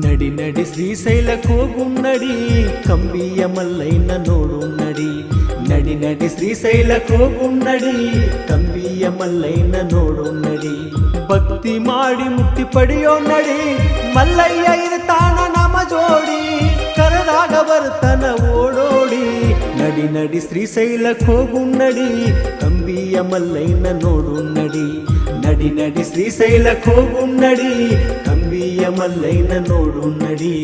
ನಡಿ ನಡಿ ಶ್ರೀಶೈಲ ಹೋಗುನ್ನಡಿ ಕಂಬಿಯ ಮಲ್ಲೈನ ನೋಡುನ್ನಡಿ ನಡಿ ನಡಿ ಶ್ರೀಶೈಲ ಹೋಗುನ್ನಡಿ ಕಂಬಿಯ ಮಲ್ಲೈನ ನೋಡುನ್ನಡಿ ಭಕ್ತಿ ಮಾಡಿ ಮುಕ್ತಿ ಪಡೆಯೋ ನಡಿ ಮಲ್ಲಯ್ಯ ಇರ್ತಾನ ನಮ ಜೋಡಿ ಕರೆದಾಗ ಬರ್ತನ ಓಡೋಡಿ ನಡಿ ನಡಿ ಶ್ರೀಶೈಲ ಹೋಗುನ್ನಡಿ ಕಂಬಿಯ ಮಲ್ಲೈನ ನೋಡುನ್ನಡಿ ನಡಿ ನಡಿ ಶ್ರೀಶೈಲ ಹೋಗುನ್ನಡಿ ಕಂಬಿಯ ಮಲ್ಲೈನ ನೋಡುನ್ನಡಿ